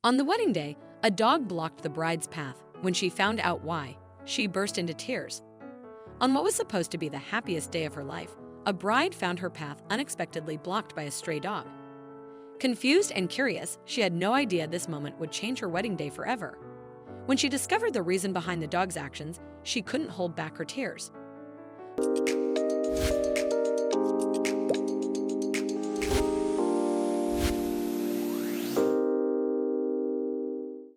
On the wedding day, a dog blocked the bride's path. When she found out why, she burst into tears. On what was supposed to be the happiest day of her life, a bride found her path unexpectedly blocked by a stray dog. Confused and curious, she had no idea this moment would change her wedding day forever. When she discovered the reason behind the dog's actions, she couldn't hold back her tears.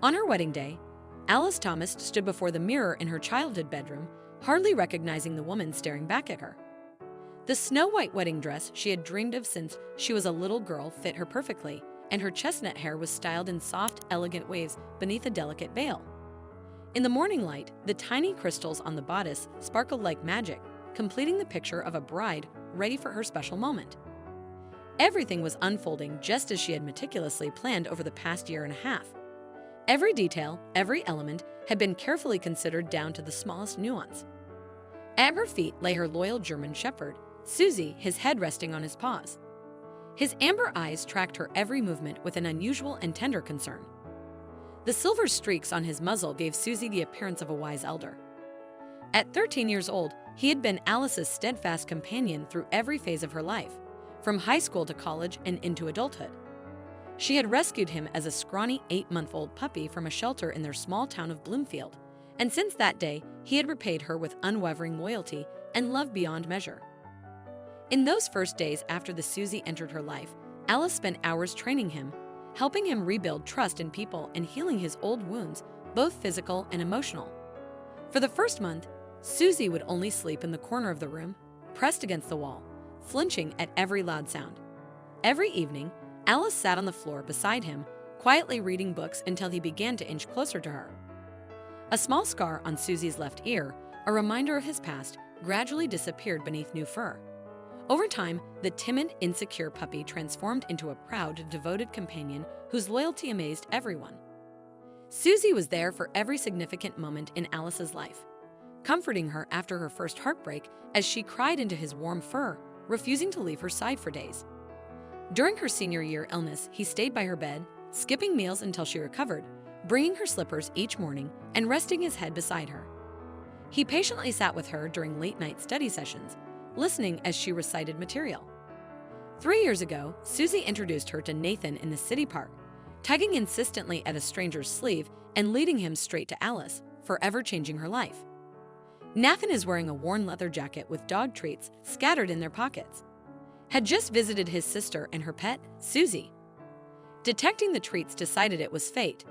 On her wedding day, Alice Thomas stood before the mirror in her childhood bedroom, hardly recognizing the woman staring back at her. The snow-white wedding dress she had dreamed of since she was a little girl fit her perfectly, and her chestnut hair was styled in soft, elegant waves beneath a delicate veil. In the morning light, the tiny crystals on the bodice sparkled like magic, completing the picture of a bride ready for her special moment. Everything was unfolding just as she had meticulously planned over the past year and a half. Every detail, every element, had been carefully considered down to the smallest nuance. At her feet lay her loyal German shepherd, Susie, his head resting on his paws. His amber eyes tracked her every movement with an unusual and tender concern. The silver streaks on his muzzle gave Susie the appearance of a wise elder. At 13 years old, he had been Alice's steadfast companion through every phase of her life, from high school to college and into adulthood. She had rescued him as a scrawny 8-month-old puppy from a shelter in their small town of Bloomfield, and since that day, he had repaid her with unwavering loyalty and love beyond measure. In those first days after the Susie entered her life, Alice spent hours training him, helping him rebuild trust in people and healing his old wounds, both physical and emotional. For the first month, Susie would only sleep in the corner of the room, pressed against the wall, flinching at every loud sound. Every evening, Alice sat on the floor beside him, quietly reading books until he began to inch closer to her. A small scar on Susie's left ear, a reminder of his past, gradually disappeared beneath new fur. Over time, the timid, insecure puppy transformed into a proud, devoted companion whose loyalty amazed everyone. Susie was there for every significant moment in Alice's life, comforting her after her first heartbreak as she cried into his warm fur, refusing to leave her side for days. During her senior year illness, he stayed by her bed, skipping meals until she recovered, bringing her slippers each morning and resting his head beside her. He patiently sat with her during late-night study sessions, listening as she recited material. 3 years ago, Susie introduced her to Nathan in the city park, tugging insistently at a stranger's sleeve and leading him straight to Alice, forever changing her life. Nathan is wearing a worn leather jacket with dog treats scattered in their pockets. Had just visited his sister and her pet, Susie. Detecting the treats decided it was fate.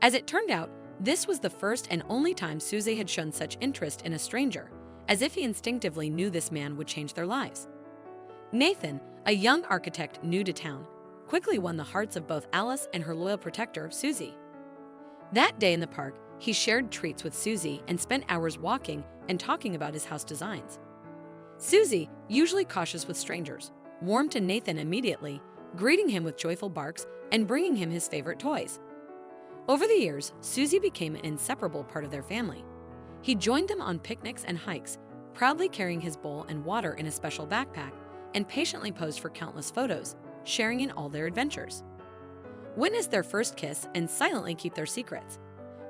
As it turned out, this was the first and only time Susie had shown such interest in a stranger, as if he instinctively knew this man would change their lives. Nathan, a young architect new to town, quickly won the hearts of both Alice and her loyal protector, Susie. That day in the park, he shared treats with Susie and spent hours walking and talking about his house designs. Susie, usually cautious with strangers, warmed to Nathan immediately, greeting him with joyful barks and bringing him his favorite toys. Over the years, Susie became an inseparable part of their family. He joined them on picnics and hikes, proudly carrying his bowl and water in a special backpack, and patiently posed for countless photos, sharing in all their adventures. Witnessed their first kiss and silently keep their secrets.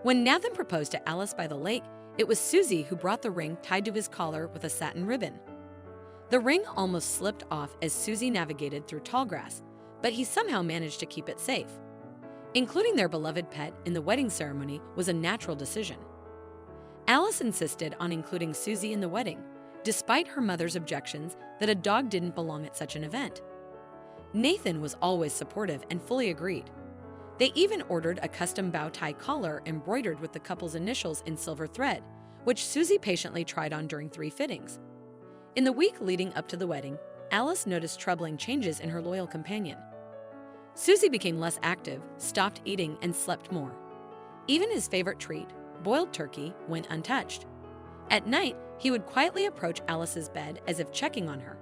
When Nathan proposed to Alice by the lake, it was Susie who brought the ring tied to his collar with a satin ribbon. The ring almost slipped off as Susie navigated through tall grass, but he somehow managed to keep it safe. Including their beloved pet in the wedding ceremony was a natural decision. Alice insisted on including Susie in the wedding, despite her mother's objections that a dog didn't belong at such an event. Nathan was always supportive and fully agreed. They even ordered a custom bow tie collar embroidered with the couple's initials in silver thread, which Susie patiently tried on during 3 fittings. In the week leading up to the wedding, Alice noticed troubling changes in her loyal companion. Susie became less active, stopped eating, and slept more. Even his favorite treat, boiled turkey, went untouched. At night, he would quietly approach Alice's bed as if checking on her.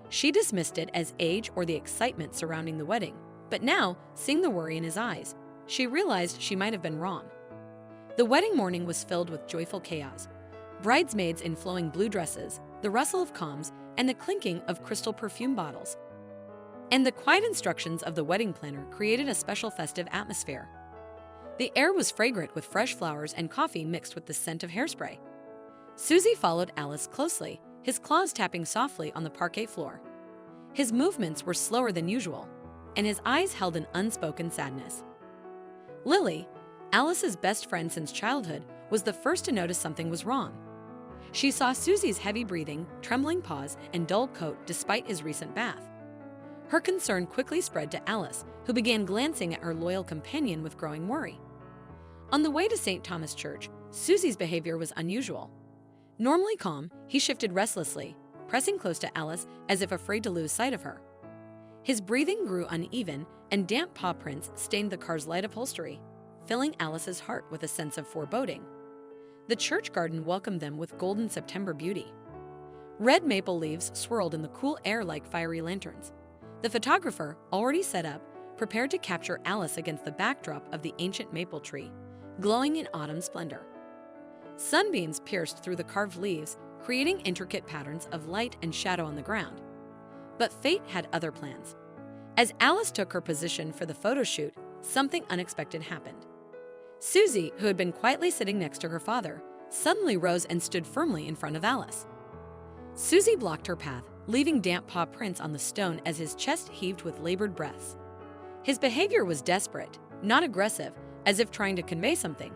She dismissed it as age or the excitement surrounding the wedding, but now, seeing the worry in his eyes, she realized she might have been wrong. The wedding morning was filled with joyful chaos. Bridesmaids in flowing blue dresses, the rustle of comms, and the clinking of crystal perfume bottles. and the quiet instructions of the wedding planner created a special festive atmosphere. The air was fragrant with fresh flowers and coffee mixed with the scent of hairspray. Susie followed Alice closely, his claws tapping softly on the parquet floor. His movements were slower than usual, and his eyes held an unspoken sadness. Lily, Alice's best friend since childhood, was the first to notice something was wrong. She saw Susie's heavy breathing, trembling paws, and dull coat despite his recent bath. Her concern quickly spread to Alice, who began glancing at her loyal companion with growing worry. On the way to St. Thomas Church, Susie's behavior was unusual. Normally calm, he shifted restlessly, pressing close to Alice as if afraid to lose sight of her. His breathing grew uneven, and damp paw prints stained the car's light upholstery, filling Alice's heart with a sense of foreboding. The church garden welcomed them with golden September beauty. Red maple leaves swirled in the cool air like fiery lanterns. The photographer, already set up, prepared to capture Alice against the backdrop of the ancient maple tree, glowing in autumn splendor. Sunbeams pierced through the carved leaves, creating intricate patterns of light and shadow on the ground. But fate had other plans. As Alice took her position for the photo shoot, something unexpected happened. Susie, who had been quietly sitting next to her father, suddenly rose and stood firmly in front of Alice. Susie blocked her path, leaving damp paw prints on the stone as his chest heaved with labored breaths. His behavior was desperate, not aggressive, as if trying to convey something.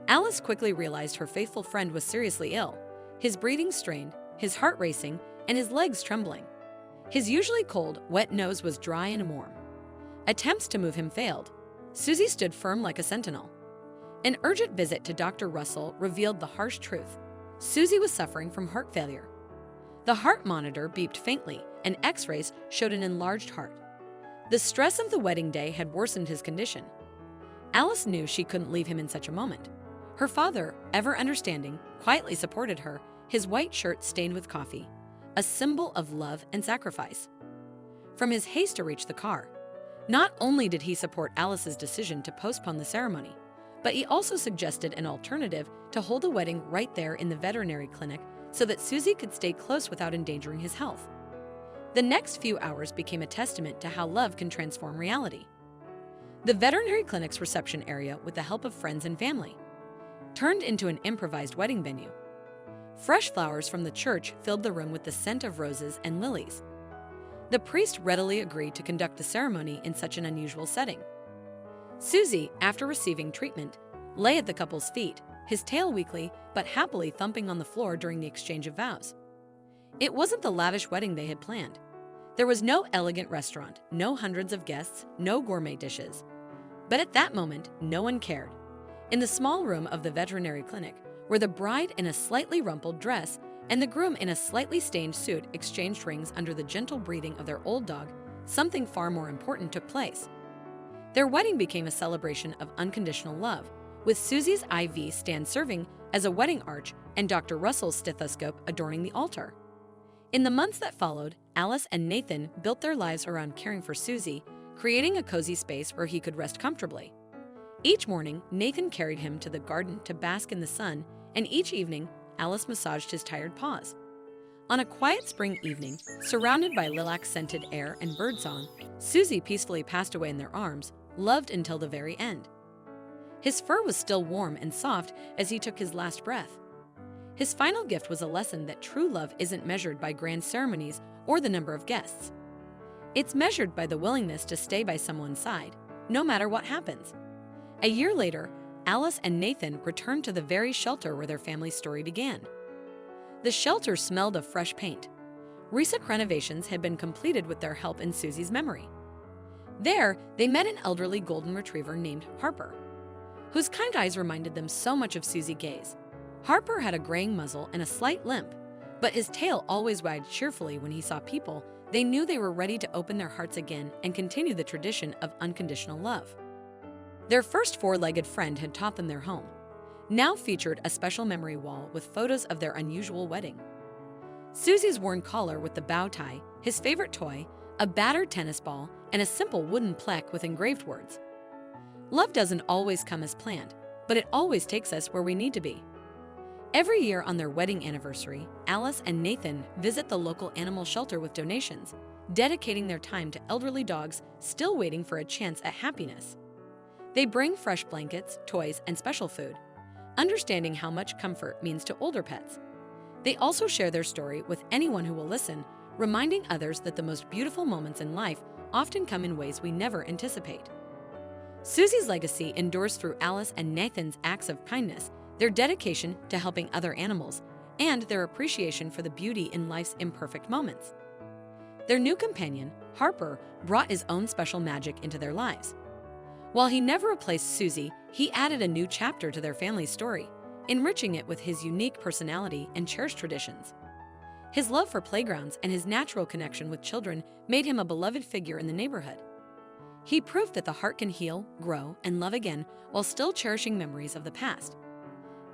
Alice quickly realized her faithful friend was seriously ill, his breathing strained, his heart racing, and his legs trembling. His usually cold, wet nose was dry and warm. Attempts to move him failed. Susie stood firm like a sentinel. An urgent visit to Dr. Russell revealed the harsh truth. Susie was suffering from heart failure. The heart monitor beeped faintly, and X-rays showed an enlarged heart. The stress of the wedding day had worsened his condition. Alice knew she couldn't leave him in such a moment. Her father, ever understanding, quietly supported her, his white shirt stained with coffee, a symbol of love and sacrifice. From his haste to reach the car, not only did he support Alice's decision to postpone the ceremony, but he also suggested an alternative to hold the wedding right there in the veterinary clinic so that Susie could stay close without endangering his health. The next few hours became a testament to how love can transform reality. The veterinary clinic's reception area, with the help of friends and family, turned into an improvised wedding venue. Fresh flowers from the church filled the room with the scent of roses and lilies. The priest readily agreed to conduct the ceremony in such an unusual setting. Susie, after receiving treatment, lay at the couple's feet, his tail weakly but happily thumping on the floor during the exchange of vows. It wasn't the lavish wedding they had planned. There was no elegant restaurant, no hundreds of guests, no gourmet dishes. But at that moment, no one cared. In the small room of the veterinary clinic, where the bride in a slightly rumpled dress and the groom in a slightly stained suit exchanged rings under the gentle breathing of their old dog, something far more important took place. Their wedding became a celebration of unconditional love, with Susie's IV stand serving as a wedding arch and Dr. Russell's stethoscope adorning the altar. In the months that followed, Alice and Nathan built their lives around caring for Susie, creating a cozy space where he could rest comfortably. Each morning, Nathan carried him to the garden to bask in the sun, and each evening, Alice massaged his tired paws. On a quiet spring evening, surrounded by lilac-scented air and birdsong, Susie peacefully passed away in their arms, loved until the very end. His fur was still warm and soft as he took his last breath. His final gift was a lesson that true love isn't measured by grand ceremonies or the number of guests. It's measured by the willingness to stay by someone's side, no matter what happens. A year later, Alice and Nathan returned to the very shelter where their family's story began. The shelter smelled of fresh paint. Recent renovations had been completed with their help in Susie's memory. There, they met an elderly golden retriever named Harper, whose kind eyes reminded them so much of Susie Gaze. Harper had a graying muzzle and a slight limp, but his tail always wagged cheerfully when he saw people. They knew they were ready to open their hearts again and continue the tradition of unconditional love. Their first four-legged friend had taught them their home, now featured a special memory wall with photos of their unusual wedding. Susie's worn collar with the bow tie, his favorite toy, a battered tennis ball, and a simple wooden plaque with engraved words. Love doesn't always come as planned, but it always takes us where we need to be. Every year on their wedding anniversary, Alice and Nathan visit the local animal shelter with donations, dedicating their time to elderly dogs still waiting for a chance at happiness. They bring fresh blankets, toys, and special food, understanding how much comfort means to older pets. They also share their story with anyone who will listen, reminding others that the most beautiful moments in life often come in ways we never anticipate. Susie's legacy endures through Alice and Nathan's acts of kindness, their dedication to helping other animals, and their appreciation for the beauty in life's imperfect moments. Their new companion, Harper, brought his own special magic into their lives. While he never replaced Susie, he added a new chapter to their family's story, enriching it with his unique personality and cherished traditions. His love for playgrounds and his natural connection with children made him a beloved figure in the neighborhood. He proved that the heart can heal, grow, and love again while still cherishing memories of the past.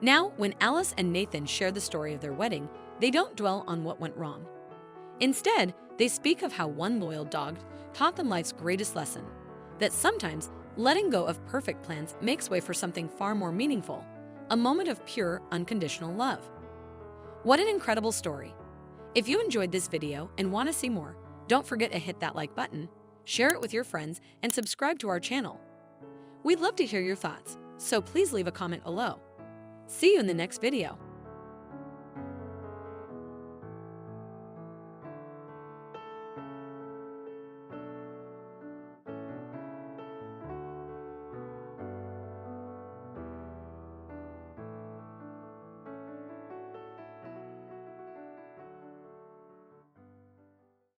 Now, when Alice and Nathan share the story of their wedding, they don't dwell on what went wrong. Instead, they speak of how one loyal dog taught them life's greatest lesson, that sometimes letting go of perfect plans makes way for something far more meaningful, a moment of pure, unconditional love. What an incredible story! If you enjoyed this video and want to see more, don't forget to hit that like button, share it with your friends, and subscribe to our channel. We'd love to hear your thoughts, so please leave a comment below. See you in the next video.